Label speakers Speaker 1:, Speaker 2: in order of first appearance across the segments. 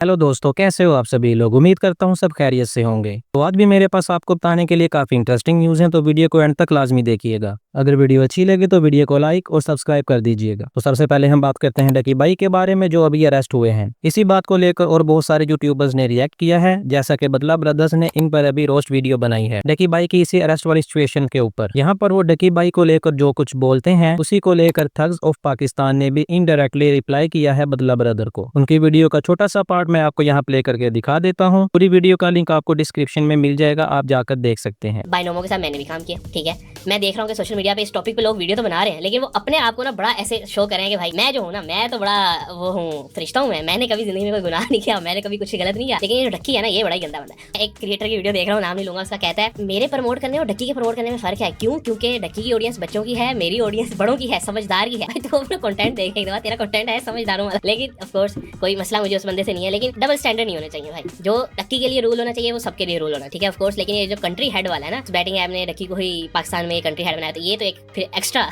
Speaker 1: Hello दोस्तों, कैसे हो आप सभी लोग। उम्मीद करता हूँ सब खैरियत से होंगे। तो आज भी मेरे पास आपको बताने के लिए काफ़ी इंटरेस्टिंग न्यूज़ हैं, तो वीडियो को एंड तक लाजमी देखिएगा। अगर वीडियो अच्छी लगे तो वीडियो को लाइक और सब्सक्राइब कर दीजिएगा। तो सबसे पहले हम बात करते हैं डकी भाई के बारे में, जो अभी अरेस्ट हुए हैं। इसी बात को लेकर और बहुत सारे यूट्यूबर्स ने रिएक्ट किया है, जैसा कि बदला ब्रदर्स ने इन पर अभी रोस्ट वीडियो बनाई है डकी भाई की इसी अरेस्ट वाली सिचुएशन के ऊपर। यहाँ पर वो डकी भाई को लेकर जो कुछ बोलते हैं, उसी को लेकर थग्स ऑफ पाकिस्तान ने भी इनडायरेक्टली रिप्लाई किया है बदला ब्रदर को। उनकी वीडियो का छोटा सा पार्ट मैं आपको यहाँ प्ले करके दिखा देता हूँ। पूरी वीडियो का लिंक आपको डिस्क्रिप्शन में मिल जाएगा, आप जाकर देख सकते हैं।
Speaker 2: बाइनोमो के साथ मैंने भी काम किया, ठीक है। मैं देख रहा हूँ कि सोशल मीडिया पे इस टॉपिक पे लोग वीडियो तो बना रहे हैं, लेकिन वो अपने आप को ना बड़ा ऐसे शो कर रहे हैं कि भाई मैं जो हूँ ना, मैं तो बड़ा वो हूँ, फरिश्ता हूँ। मैंने कभी जिंदगी में कोई गुनाह नहीं किया, मैंने कभी कुछ गलत नहीं किया। लेकिन ये डक्की है ना, ये बड़ा ही गंदा बंदा है। एक क्रिएटर की वीडियो देख रहा हूँ, नाम नहीं लूंगा, उसका कहता है मेरे प्रमोट करने और डक्की के प्रमोट करने में फर्क है। क्यों? क्योंकि डक्की की ऑडियंस बच्चों की है, मेरी ऑडियंस बड़ों की है, समझदार की है। तो अपना कंटेंट देखे, तेरा कंटेंट है समझदारों वाला। लेकिन ऑफ कोर्स कोई मसला मुझे उस बंदे से नहीं है, लेकिन डबल स्टैंडर्ड नहीं होना चाहिए भाई। जो डक्की के लिए रूल होना चाहिए वो सबके लिए रूल होना, ठीक है ऑफ कोर्स। लेकिन ये जो कंट्री हेड वाला है ना, बैटिंग ऐप ने डक्की को ही पाकिस्तान में कंट्री हेड बनाया, तो ये तो एक फिर एक्स्ट्रा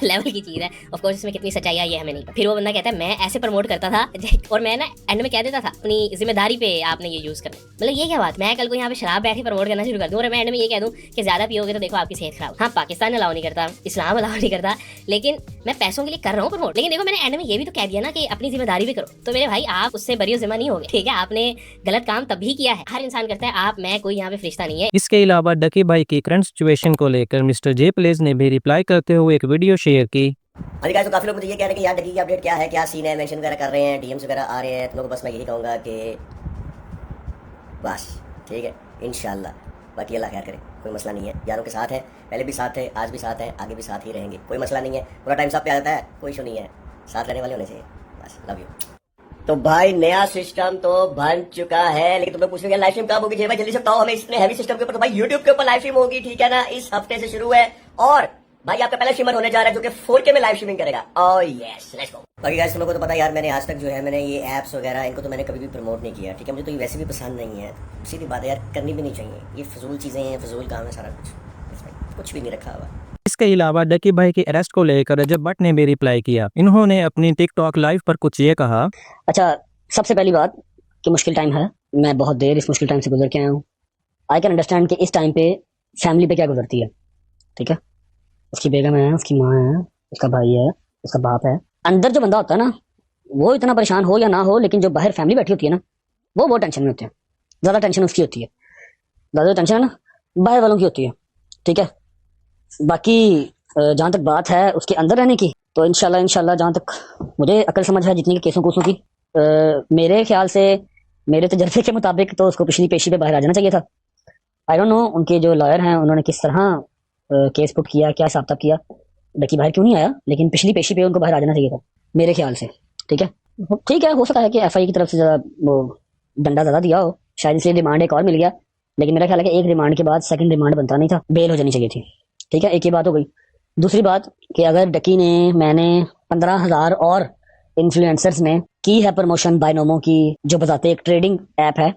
Speaker 2: लेवल की चीज है। ऑफ कोर्स इसमें कितनी सच्चाई है ये हमें नहीं पता। फिर वो बंदा कहता है मैं ऐसे प्रमोट करता था और मैं ना एंड में कह देता था अपनी जिम्मेदारी पे आपने ये यूज करना। मतलब ये क्या बात, मैं कल को यहाँ पे शराब बैठ के प्रमोट करना शुरू कर दूं और मैं एंड में ये कह दूं कि ज्यादा पियोगे तो देखो आपकी सेहत खराब। हाँ, पाकिस्तान अलाउ नहीं करता, इस्लाम अलाउ नहीं करता, लेकिन मैं पैसों के लिए कर रहा हूँ प्रमोट। लेकिन देखो मैंने एंड में ये भी तो कह दिया ना कि अपनी जिम्मेदारी भी करो। तो मेरे भाई आप उससे बरी जिम्मा नहीं होगे, ठीक है। आपने गलत काम तभी किया है, हर इंसान करता है, आप मैं कोई यहाँ पे फरिश्ता नहीं है।
Speaker 1: इसके अलावा डकी भाई की करंट सिचुएशन को लेकर मिस्टर जे प्लेज ने भी रिप्लाई करते हुए एक वीडियो शेयर की।
Speaker 3: हाँ जी गाइस, तो काफी लोग मुझे ये कह रहे हैं कि यार डकी की अपडेट क्या है, क्या सीन है, मेंशन वगैरह कर रहे हैं, डीएम्स वगैरह आ रहे हैं। तुम लोग बस मैं यही कहूँगा कि बस ठीक है, इंशाल्लाह बाकी अल्लाह खैर करे, कोई मसला नहीं है। यारों के साथ है, पहले भी साथ थे, आज भी साथ हैं, आगे भी साथ ही रहेंगे, कोई मसला नहीं है। पूरा टाइम साथ पे आ जाता है, कोई इशू नहीं है, साथ रहने वाले होने चाहिए बस। Love you. तो भाई नया सिस्टम तो बन चुका है, लेकिन तुम लोग पूछ रहे हो लाइव स्ट्रीम कब होगी। भाई जल्दी से बताओ हमें, इतने हैवी सिस्टम के ऊपर। तो भाई यूट्यूब के ऊपर लाइव स्ट्रीम होगी, ठीक है ना, इस हफ्ते से शुरू है। और भाई आपका पहला स्ट्रीमर होने जा रहा है जो कि 4K में लाइव स्ट्रीमिंग करेगा। Oh yes, let's go. बाकी गाइस तुम लोगों को तो पता है यार, मैंने आज तक जो है मैंने ये ऐप्स वगैरह इनको तो मैंने कभी भी प्रमोट नहीं किया, ठीक है। मुझे तो ये वैसे भी पसंद नहीं है, सीधी बात है यार, करनी भी नहीं चाहिए। ये फजूल चीजें हैं, फजूल काम है सारा कुछ, इसमें कुछ भी नहीं रखा हुआ।
Speaker 1: इसके अलावा डकी भाई के अरेस्ट को लेकर रजब भट्ट ने भी रिप्लाई किया। इन्होंने अपनी टिकटॉक लाइव पर कुछ ये कहा।
Speaker 4: अच्छा, सबसे पहली बात कि मुश्किल टाइम है, मैं बहुत देर इस मुश्किल टाइम से गुजर के आया हूँ। आई कैन अंडरस्टैंड कि इस टाइम पे फैमिली पे क्या गुजरती है, ठीक है। उसकी बेगम है, उसकी माँ है, उसका भाई है, उसका बाप है। अंदर जो बंदा होता है ना, वो इतना परेशान हो या ना हो, लेकिन जो बाहर फैमिली बैठी होती है ना, वो टेंशन में होते हैं। ज़्यादा टेंशन उसकी होती है, ज़्यादा टेंशन है ना बाहर वालों की होती है, ठीक है। बाकी जहाँ तक बात है उसके अंदर रहने की, तो इंशाल्लाह जहाँ तक मुझे अकल समझ है, जितनी के केसों कोसों की, मेरे ख्याल से, मेरे तजर्बे के मुताबिक तो उसको पिछली पेशी पे बाहर आ जाना चाहिए था। आई डोंट नो उनके जो लॉयर हैं उन्होंने किस तरह केस पुट किया, क्या हिसाब किताब किया, डकी बाहर क्यों नहीं आया, लेकिन पिछली पेशी पे उनको बाहर आ जाना चाहिए था मेरे ख्याल से, ठीक है। ठीक है, हो सकता है कि एफआई की तरफ से ज़रा वो डंडा ज़्यादा दिया हो, शायद इसलिए रिमांड एक और मिल गया। लेकिन मेरा ख्याल है कि एक रिमांड के बाद सेकंड रिमांड बनता नहीं था, बेल हो जानी चाहिए थी, ठीक है। एक ये बात हो गई। दूसरी बात कि अगर डकी ने, मैंने 15,000 और इन्फ्लुएंसर्स ने की है प्रमोशन बाइनोमो की, जो बताते एक ट्रेडिंग ऐप है,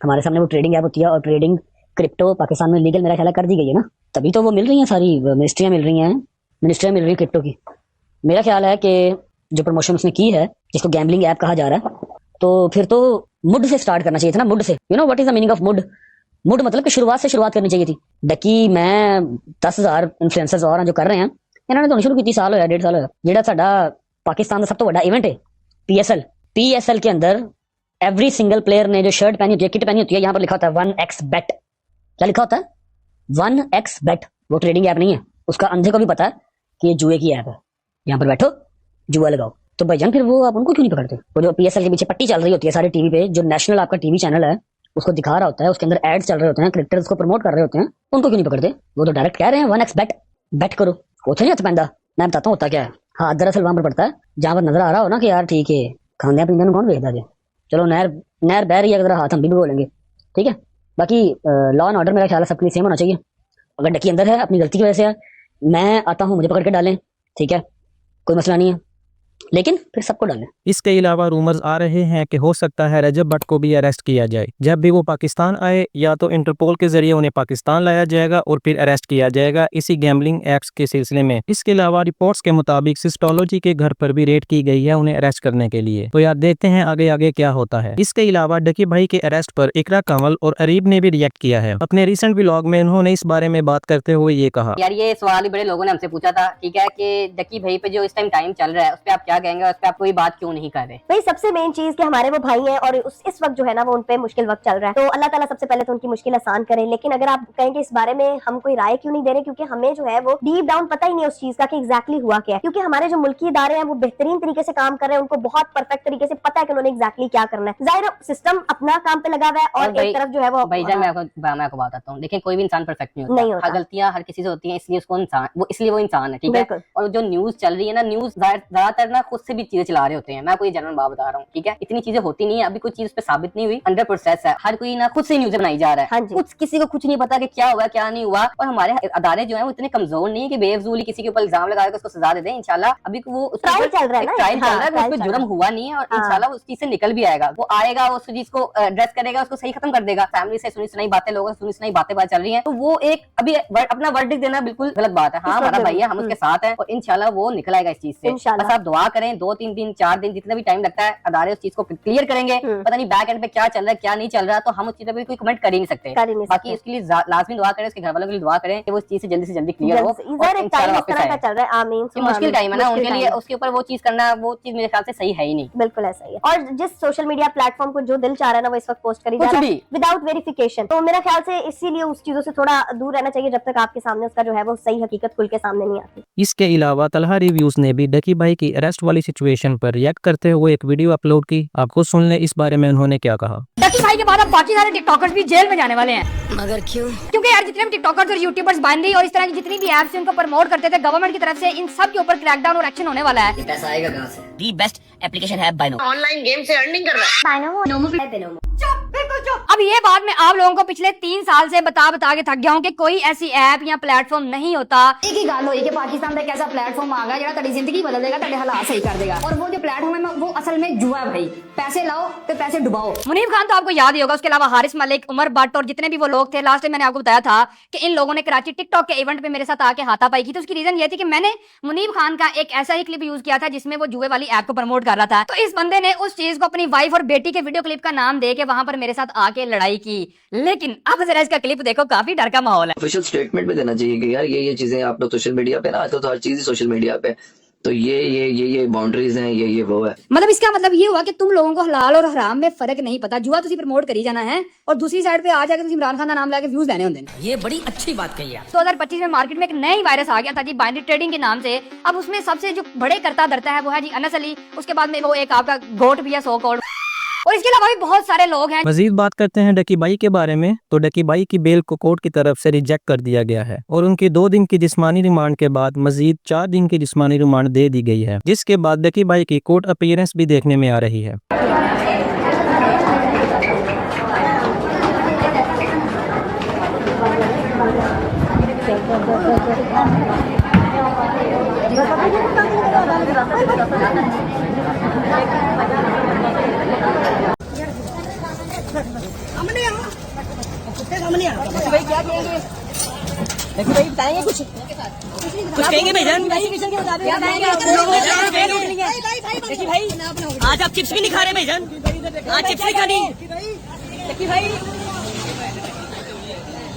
Speaker 4: हमारे सामने वो ट्रेडिंग ऐप होती है, और ट्रेडिंग क्रिप्टो पाकिस्तान में लीगल मेरा ख्याल है कर दी गई है ना, तभी तो वो मिल रही हैं, सारी मिनिस्ट्रियाँ मिल रही हैं, मिनिस्ट्रियाँ मिल रही है क्रिप्टो की। मेरा ख्याल है कि जो प्रमोशन उसने की है, जिसको गैम्बलिंग ऐप कहा जा रहा है, तो फिर तो मुड से स्टार्ट करना चाहिए था ना, मुड से। You know what is the meaning of मुड? मुड मतलब कि शुरुआत से शुरुआत करनी चाहिए थी। डकी, मैं, 10,000 इन्फ्लुएंसर्स और हैं जो कर रहे हैं, इन्होंने तो शुरू की साल होया, 1.5 साल होया। जेड़ा साडा पाकिस्तान का सब तो बड़ा इवेंट है पीएसएल के अंदर एवरी सिंगल प्लेयर ने जो शर्ट पहनी होती है, किट पहनी होती है, यहाँ पर लिखा होता है 1x bet। क्या लिखा होता है? 1x bet। वो ट्रेडिंग ऐप नहीं है, उसका अंधे को भी पता है कि ये जुए की ऐप है, यहाँ पर बैठो जुआ लगाओ। तो भाईजान फिर वो आप उनको क्यों नहीं पकड़ते? वो जो पीएसएल के पीछे पट्टी चल रही होती है सारे टीवी पे, जो नेशनल आपका टीवी चैनल है उसको दिखा रहा होता है, उसके अंदर एड्स चल रहे होते हैं, क्रिकेटर्स को प्रमोट कर रहे होते हैं, उनको क्यों नहीं पकड़ते? वो तो डायरेक्ट कह रहे हैं 1x bet करो। उथे नहीं हथ पैंदा। मैं बताता हूँ होता क्या है। हाथ दरअसल वहां पर पड़ता है जहां पर नजर आ रहा हो ना कि यार ठीक है, खांदे पींदे कौन देखता है। चलो नहर बह रही है, अगर हाथ हम भी बोलेंगे, ठीक है। बाकी लॉ एंड ऑर्डर मेरा ख्याल है सबके लिए सेम होना चाहिए। अगर डकी अंदर है अपनी गलती की वजह से है, मैं आता हूँ, मुझे पकड़ के डालें, ठीक है, कोई मसला नहीं है। लेकिन फिर सबको डालें।
Speaker 1: इसके अलावा रूमर्स आ रहे हैं कि हो सकता है रजब भट्ट को भी अरेस्ट किया जाए। जब भी वो पाकिस्तान आए या तो इंटरपोल के जरिए उन्हें पाकिस्तान लाया जाएगा और फिर अरेस्ट किया जाएगा इसी गैम्बलिंग एक्ट्स के सिलसिले में। इसके अलावा रिपोर्ट्स के मुताबिक सिस्टोलॉजी के घर पर भी रेड की गई है उन्हें अरेस्ट करने के लिए। तो यार देखते हैं आगे आगे क्या होता है। इसके अलावा डकी भाई के अरेस्ट पर इकरा कंवल और अरीब ने भी रिएक्ट किया है। अपने रिसेंट व्लॉग में उन्होंने इस बारे में बात करते हुए ये कहा,
Speaker 5: यार ये सवाल ही बड़े लोगों ने हमसे पूछा था, ठीक है, कि डकी भाई पे जो इस टाइम चल रहा है उस पे आप क्या कहेंगे, उस पे आप कोई बात क्यों नहीं कर रहे?
Speaker 6: भाई सबसे मेन चीज कि हमारे वो भाई हैं और इस वक्त जो है ना वो उनपे मुश्किल वक्त चल रहा है, तो अल्लाह ताला सबसे पहले तो उनकी मुश्किल आसान करे। लेकिन अगर आप कहेंगे इस बारे में हम कोई राय क्यों नहीं दे रहे, क्योंकि हमें जो है वो डीप डाउन पता ही नहीं उस चीज का कि एग्जैक्टली हुआ क्या है। क्योंकि हमारे जो मुल्की इदारे हैं वो बेहतरीन तरीके से काम कर रहे हैं, उनको बहुत परफेक्ट तरीके से पता है कि उन्होंने एग्जैक्टली क्या करना है। जाहिर सिस्टम अपना काम पे लगा हुआ है और एक तरफ जो है वो
Speaker 5: भाईजान मैं आपको बताता हूँ, देखिए कोई भी इंसान परफेक्ट नहीं होता, गलतियां हर किसी से होती हैं, इसलिए उसको इंसान वो इंसान है, ठीक है। और जो न्यूज चल रही है ना, न्यूज ज्यादातर ना खुद से भी चीजें चला रहे होते हैं। मैं कोई जनरल बात बता रहा हूँ, ठीक है, इतनी चीजें होती नहीं है, अभी कोई चीज पे साबित नहीं हुई, अंडर प्रोसेस है, हर कोई ना खुद से न्यूज बनाई जा रहा है, कुछ किसी को कुछ नहीं पता कि क्या हुआ क्या नहीं हुआ। और हमारे अदारे जो है वो इतने कमजोर नहीं है कि बेफजूली किसी के ऊपर इल्जाम लगा के उसको सजा दे दें। इंशाल्लाह अभी वो
Speaker 6: ट्रायल चल रहा है ना,
Speaker 5: ट्रायल चल रहा है, उसको जुर्म हुआ नहीं है और इंशाल्लाह उस चीज से निकल भी आएगा। वो आएगा, उस चीज को एड्रेस करेगा, उसको सही खत्म कर देगा। फैमिली से सुनी सुनाई बातें, लोगों से सुनी सुनाई बातें चल रही है, तो वो एक अभी अपना वर्डिक्ट देना बिल्कुल गलत बात है। हाँ हमारा भाई है, हम उसके साथ हैं और इंशाल्लाह वो निकल आएगा इस चीज से। बस आप दुआ करें, 2-3 दिन 4 दिन जितना भी टाइम लगता है, अदारे उस चीज को क्लियर करेंगे। पता नहीं बैक एंड पे क्या चल रहा है क्या नहीं चल रहा, तो हम उस चीज पे कोई कमेंट कर ही नहीं सकते। बाकी इसके लिए लाजमी दुआ करें, उसके घर वालों के लिए दुआ करें कि वो इस चीज से जल्दी क्लियर हो। मुश्किल टाइम है ना उनके लिए, उसके ऊपर वो चीज करना, वो चीज मेरे ख्याल से सही है ही नहीं।
Speaker 6: बिल्कुल ऐसा ही है। और जिस सोशल मीडिया प्लेटफॉर्म को जो दिल चाह रहा है ना वो इस वक्त पोस्ट करी जा रहा है विदाउट वेरिफिकेशन, तो मेरा ख्याल से इसीलिए उस चीजों से थोड़ा दूर रहना चाहिए जब तक आपके सामने उसका जो है वो सही हकीकत खुल के सामने नहीं आती।
Speaker 1: इसके अलावा तलहा रिव्यूज ने भी डकी भाई की अरेस्ट वाली सिचुएशन पर रिएक्ट करते हुए एक वीडियो अपलोड की। आपको सुन ले इस बारे में उन्होंने क्या कहा।
Speaker 7: डकी भाई के बाद अब बाकी सारे टिकटॉकर्स भी जेल में जाने वाले हैं।
Speaker 5: मगर क्यों?
Speaker 7: क्योंकि यार जितने भी टिकटॉकर्स और यूट्यूबर्स बांधी और इस तरह की जितनी भी एप्स उनको प्रमोट करते थे गवर्नमेंट की तरफ से, इन सब के ऊपर क्रैकडाउन और एक्शन होने वाला है।
Speaker 5: ये पैसा आएगा कहां से?
Speaker 2: दी बेस्ट एप्लीकेशन है बाइनोमो।
Speaker 5: ऑनलाइन गेम से अर्निंग कर रहा है।
Speaker 7: अब ये बात मैं आप लोगों को पिछले 3 साल से बता के थक गया हूँ कि कोई ऐसी ऐप या प्लेटफॉर्म नहीं होता।
Speaker 8: एक ही गल हुई कि पाकिस्तान का एक ऐसा प्लेटफॉर्म आ गया जो तेरी जिंदगी बदल देगा, तेरे हालात सही कर देगा। और वो जो प्लेटफॉर्म है वो असल में जुआ है भाई, पैसे लाओ तो पैसे डुबाओ।
Speaker 7: मुनीब खान तो आपको याद ही होगा, उसके अलावा हारिस मलिक, उमर भट्ट और जितने भी वो लोग थे, लास्ट टाइम मैंने आपको बताया था कि इन लोगों ने कराची टिकटॉक के इवेंट पे मेरे साथ आके हाथापाई की। तो उसकी रीजन ये थी कि मैंने मुनीब खान का एक ऐसा ही क्लिप यूज किया था जिसमें वो जुए वाली ऐप को प्रमोट कर रहा था। तो इस बंदे ने उस चीज को अपनी वाइफ और बेटी के वीडियो क्लिप का नाम दे के वहां पर मेरे साथ आके लड़ाई की। लेकिन अब जरा इसका क्लिप देखो, काफी डर का माहौल है।
Speaker 9: ऑफिशियल स्टेटमेंट भी देना चाहिए कि यार ये चीजें आप लोग सोशल मीडिया पे ना, आजकल तो हर चीज ही सोशल मीडिया पे, तो ये बाउंड्रीज हैं, ये वो है।
Speaker 7: मतलब इसका मतलब ये हुआ कि तुम लोगों को हलाल और हराम में फर्क नहीं पता, जुआ तुसी प्रमोट करी जाना है और दूसरी साइड पे आ जाकर तुसी इमरान खान का नाम लाके व्यूज लेने होंगे।
Speaker 2: ये बड़ी अच्छी बात कही है।
Speaker 7: 2025 में मार्केट में एक नई वायरस आ गया था जी, बाइनरी ट्रेडिंग के नाम से। अब उसमें सबसे जो बड़े करता धरता है वो है जी अनस अली, उसके बाद में वो एक आपका गोट भी है सो कॉल्ड, और इसके अलावा भी बहुत सारे लोग हैं।
Speaker 1: मजीद बात करते हैं डकी भाई के बारे में, तो डकी भाई की बेल को कोर्ट की तरफ से रिजेक्ट कर दिया गया है और उनकी 2 दिन की जिस्मानी रिमांड के बाद मजीद 4 दिन की जिस्मानी रिमांड दे दी गई है, जिसके बाद डकी भाई की कोर्ट अपीयरेंस भी देखने में आ रही है।
Speaker 5: भाई क्या कहेंगे? देखिए भाई बताएंगे कुछ कहेंगे भाईजान? देखिए भाई आज आप चिप्स भी नहीं खा रहे भाईजान, आज चिप्स नहीं खानी। देखिए भाई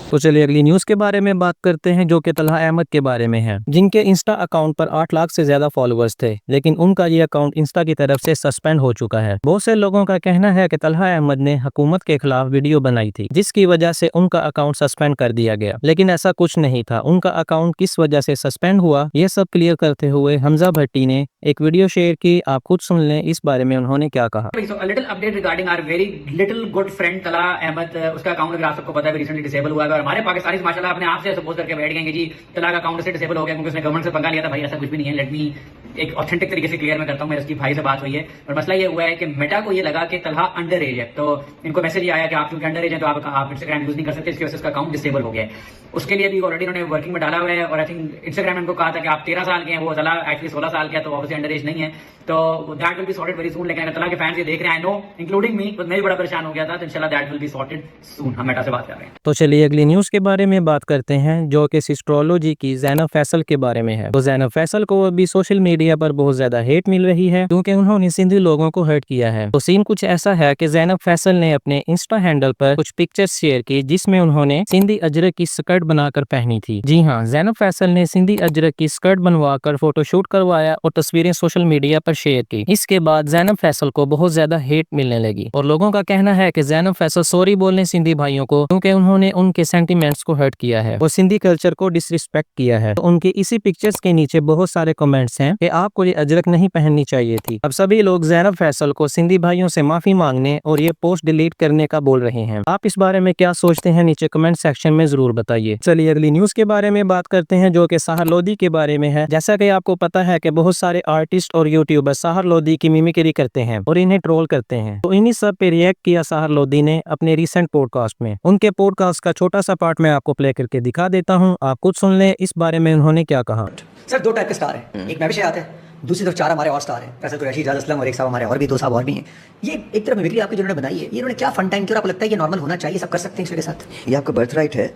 Speaker 1: तो चलिए अगली न्यूज के बारे में बात करते हैं, जो कि तलहा अहमद के बारे में है, जिनके इंस्टा अकाउंट पर 8 लाख से ज्यादा फॉलोअर्स थे, लेकिन उनका ये अकाउंट इंस्टा की तरफ से सस्पेंड हो चुका है। बहुत से लोगों का कहना है कि तलहा अहमद ने हुकूमत के खिलाफ वीडियो बनाई थी, जिसकी वजह से उनका अकाउंट सस्पेंड कर दिया गया, लेकिन ऐसा कुछ नहीं था। उनका अकाउंट किस वजह से सस्पेंड हुआ ये सब क्लियर करते हुए हमजा भट्टी ने एक वीडियो शेयर की। आप खुद सुन लें इस बारे में उन्होंने क्या कहा।
Speaker 10: Little update regarding our very little good friend Talha Ahmed. उसका अकाउंट अगर आप सबको पता है रिसेंटली डिसेबल हुआ है और हमारे पाकिस्तानी माशाल्लाह अपने आप से सपोज करके बैठ गए जी तलहा का अकाउंट से डिसेबल हो गया क्योंकि उसने गवर्नमेंट से पंगा लिया था। भाई ऐसा कुछ भी नहीं है, लेट मी एक ऑथेंटिक तरीके से क्लियर मैं करता हूँ। मेरे उसकी भाई से बात हुई है और मसला ये हुआ है कि मेटा को ये लगा कि तलहा अंडर एज है, तो इनको मैसेज ये आया कि आप क्योंकि अंडर एज है तो आप इंस्टाग्राम यूज नहीं कर सकते, इसकी वजह से उसका अकाउंट डिसेबल हो गया है। उसके लिए भी ऑलरेडी उन्होंने वर्किंग में डाला हुआ है और आई थिंक इंस्टाग्राम ने उनको कहा था कि आप 13 साल के हैं, वो तलहा एक्चुअली 16 साल के, तो ऑब्वियसली अंडर एज नहीं है, तो that will be sorted very soon. लेकिन अगर तला के फैंस ये देख रहे हैं, आई नो इंक्लूडिंग मी, तो मैं भी बड़ा परेशान हो गया था, तो इंशाल्लाह दैट विल बी सॉर्टेड सून। हम मेटा से बात कर रहे हैं।
Speaker 1: तो चलिए अगली न्यूज़ के बारे में बात करते हैं, जो कि एस्ट्रोलॉजी की ज़ैनब फैसल के बारे में है। तो ज़ैनब फैसल को अभी सोशल मीडिया पर बहुत ज़्यादा हेट मिल रही है क्योंकि उन्होंने सिंधी लोगों को हर्ट किया है। तो सीन कुछ ऐसा है कि ज़ैनब फैसल ने अपने इंस्टा हैंडल पर कुछ पिक्चर्स शेयर की जिसमें उन्होंने सिंधी अजरक की स्कर्ट बनाकर पहनी थी। जी हाँ, ज़ैनब फैसल ने सिंधी अजरक की स्कर्ट बनवाकर फोटोशूट करवाया और तस्वीरें सोशल मीडिया पर शेयर की। इसके बाद ज़ैनब फैसल को बहुत ज्यादा हेट मिलने लगी और लोगों का कहना है कि ज़ैनब फैसल सॉरी बोलने सिंधी भाइयों को क्योंकि उन्होंने उनके सेंटिमेंट्स को हर्ट किया है और सिंधी कल्चर को डिसरिस्पेक्ट किया है। तो उनके इसी पिक्चर्स के नीचे बहुत सारे कमेंट्स हैं कि आपको ये अजरक नहीं पहननी चाहिए थी। अब सभी लोग ज़ैनब फैसल को सिंधी भाइयों से माफी मांगने और ये पोस्ट डिलीट करने का बोल रहे हैं। आप इस बारे में क्या सोचते हैं, नीचे कमेंट सेक्शन में जरूर बताइए। चलिए अगली न्यूज के बारे में बात करते हैं, जो कि साहर लोधी के बारे में है। जैसा कि आपको पता है कि बहुत सारे आर्टिस्ट और यूट्यूबर साहर लोधी की मिमिक्री करते हैं और इन्हें ट्रोल करते हैं। तो इन्हीं सब पे रिएक्ट किया साहर लोधी ने अपने रिसेंट पॉडकास्ट में। उनके पॉडकास्ट का छोटा सा पार्ट मैं आपको प्ले करके दिखा देता हूँ, आप खुद सुन लें इस बारे में उन्होंने क्या कहा।
Speaker 11: सर 2 टाइप के स्टार हैं, एक महविश आते हैं, दूसरी तरफ 4 हमारे और स्टार हैं। वैसे तो रशीद इजाज़ असलम और एक साहब हमारे और भी 2 साहब और भी हैं। ये एक तरफ मिमिक्री आपकी जिन्होंने बनाई है, ये इन्होंने क्या फन टाइम किया और आपको लगता है ये नॉर्मल होना चाहिए, सब कर सकते हैं इसके साथ?
Speaker 12: ये आपका बर्थ राइट है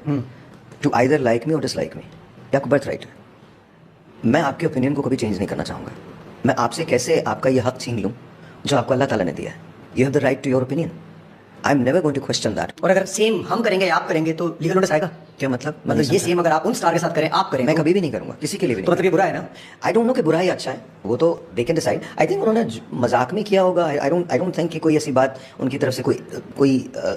Speaker 12: टू आइदर लाइक मी और डिसलाइक मी, ये आपका बर्थ राइट है। मैं आपके ओपिनियन को कभी चेंज नहीं करना चाहूँगा। मैं आपसे कैसे आपका ये हक छीन लूँ जो आपको अल्लाह ताला ने दिया है। You have the right to your opinion, I am never going to question that.
Speaker 11: और अगर सेम हम करेंगे या आप करेंगे तो लीगल नोटिस आएगा?
Speaker 12: क्या मतलब?
Speaker 11: मतलब ये सेम अगर आप उन स्टार के साथ करें, आप करें,
Speaker 12: मैं कभी भी नहीं करूंगा, किसी के लिए भी
Speaker 11: तो मतलब ये बुरा है ना?
Speaker 12: आई डोंट नो कि बुरा ही अच्छा है, वो तो they can decide. I think उन्होंने मजाक में किया होगा। आई डोंट थिंक कि कोई ऐसी बात उनकी तरफ से कोई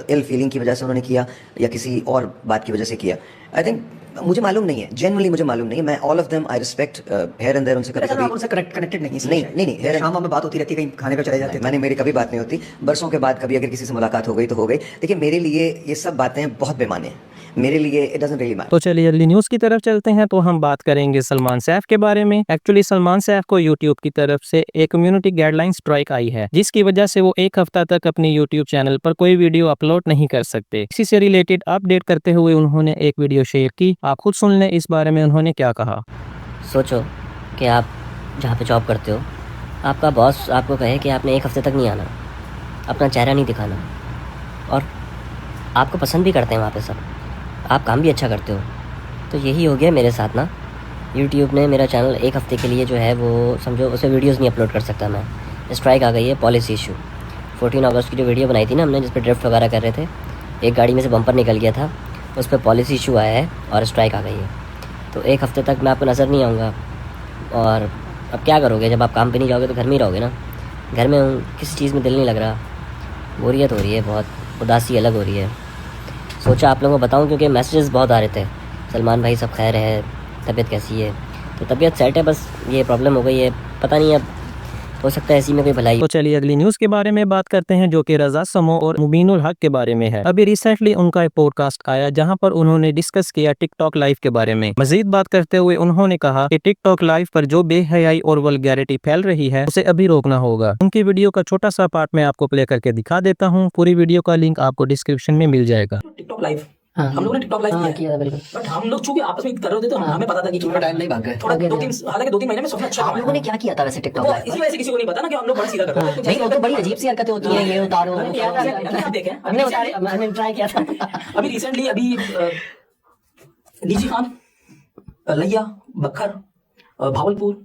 Speaker 12: इल फीलिंग की वजह से उन्होंने किया या किसी और बात की वजह से किया। आई थिंक मुझे मालूम नहीं है, जनरली मुझे मालूम नहीं है। मैं all of them I respect here and there. उनसे
Speaker 11: कनेक्टेड नहीं?
Speaker 12: नहीं,
Speaker 11: शाम में बात होती रहती है, कहीं खाने पे चले जाते हैं।
Speaker 12: मैंने मेरी कभी बात नहीं होती। बरसों के बाद कभी अगर किसी से मुलाकात हो गई तो हो गई। देखिए मेरे लिए ये सब बातें बहुत बेमाने हैं, मेरे लिए इट डजंट रियली मैटर।
Speaker 1: तो चलिए अगली न्यूज की तरफ चलते हैं। तो हम बात करेंगे सलमान सैफ के बारे में। एक्चुअली सलमान सैफ को यूट्यूब की तरफ से एक कम्युनिटी गाइडलाइन स्ट्राइक आई है, जिसकी वजह से वो 1 हफ्ता तक अपने यूट्यूब चैनल पर कोई वीडियो अपलोड नहीं कर सकते। इसी से रिलेटेड अपडेट करते हुए उन्होंने एक वीडियो शेयर की, आप खुद सुन लें इस बारे में उन्होंने क्या कहा।
Speaker 4: सोचो कि आप जहाँ पे जॉब करते हो, आपका बॉस आपको कहे कि आपने 1 हफ्ते तक नहीं आना, अपना चेहरा नहीं दिखाना, और आपको पसंद भी करते हैं वहाँ पे सब, आप काम भी अच्छा करते हो। तो यही हो गया मेरे साथ ना। यूट्यूब ने मेरा चैनल 1 हफ्ते के लिए जो है वो समझो उसे वीडियोस नहीं अपलोड कर सकता मैं। स्ट्राइक आ गई है, पॉलिसी इशू। 14 अगस्त की जो वीडियो बनाई थी ना हमने, जिस पर ड्रिफ्ट वगैरह कर रहे थे, एक गाड़ी में से बम्पर निकल गया था, उस पर पॉलिसी इशू आया है और स्ट्राइक आ गई है। तो 1 हफ्ते तक मैं आपको नज़र नहीं आऊँगा। और अब क्या करोगे, जब आप काम पे नहीं जाओगे तो घर में ही रहोगे ना। घर में हूँ, किसी चीज़ में दिल नहीं लग रहा, बोरियत हो रही है, बहुत उदासी अलग हो रही है। सोचा आप लोगों को बताऊं क्योंकि मैसेजेस बहुत आ रहे थे, सलमान भाई सब खैर है, तबीयत कैसी है। तो तबीयत सेट है, बस ये प्रॉब्लम हो गई है, पता नहीं अब हो सकता है इसी में कोई भलाई।
Speaker 1: तो चलिए अगली न्यूज के बारे में बात करते हैं, जो कि रजा समो और मुबीनुल हक के बारे में है। अभी रिसेंटली उनका एक पॉडकास्ट आया जहां पर उन्होंने डिस्कस किया टिकटॉक लाइव के बारे में। मजीद बात करते हुए उन्होंने कहा कि टिकटॉक लाइव पर जो बेहयाई और वल्गैरिटी फैल रही है उसे अभी रोकना होगा। उनकी वीडियो का छोटा सा पार्ट मैं आपको प्ले करके दिखा देता हूँ, पूरी वीडियो का लिंक आपको डिस्क्रिप्शन में मिल जाएगा।
Speaker 11: टिकटॉक लाइव हम लोगों ने टिकटॉक लाइव किया बिल्कुल, बट हम लोग चूंकि आपस में कर रहे थे तो हमें पता था कि थोड़ा टाइम नहीं भाग गए, थोड़ा 2-3 हालांकि 2-3 महीने में सबसे अच्छा हम लोगों ने क्या किया था वैसे टिकटॉक लाइव। इसी वजह से किसी को नहीं पता ना कि हम लोग बड़ा सीधा कर रहे थे। नहीं, वो तो बड़ी अजीब सी हरकतें होती हैं, ये उतारो देखें, हमने ट्राई किया था अभी रिसेंटली। अभी डीजी खान, लैया, बखर, भावलपुर,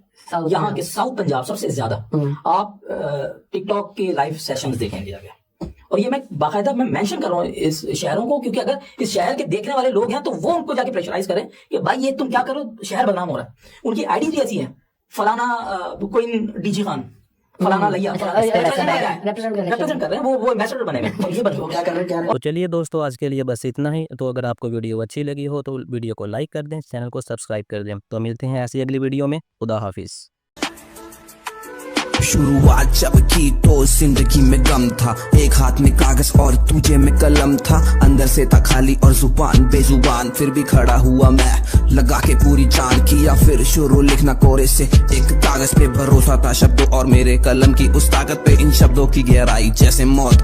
Speaker 11: यहाँ के साउथ पंजाब सबसे ज्यादा आप टिकटॉक के लाइव सेशंस देखेंगे जाके। और ये मैं बाकायदा मैं मेंशन कर रहा हूँ इस शहरों को, क्योंकि अगर इस शहर के देखने वाले लोग हैं तो वो उनको जाके प्रेशराइज करें कि भाई ये तुम क्या करो, शहर बदनाम हो रहा है। उनकी आईडी भी ऐसी है, फलाना कोई डीजी खान, फलाना लैया रिप्रेजेंट कर रहे हैं, वो एम्बेसडर बनेंगे। तो ये बताओ क्या कर रहे हैं।
Speaker 1: तो चलिए दोस्तों, आज के लिए बस इतना ही। तो अगर आपको वीडियो अच्छी लगी हो तो वीडियो को लाइक कर दें, चैनल को सब्सक्राइब कर दें। तो मिलते हैं ऐसी अगली वीडियो में। खुदा हाफिज।
Speaker 13: शुरुआत जब की तो जिंदगी में गम था, एक हाथ में कागज और दूजे में कलम था, अंदर से था खाली और जुबान बेजुबान, फिर भी खड़ा हुआ मैं लगा के पूरी जान, किया फिर शुरू लिखना कोरे से, एक कागज पे भरोसा था शब्दों और मेरे कलम की उस ताकत पे, इन शब्दों की गहराई जैसे मौत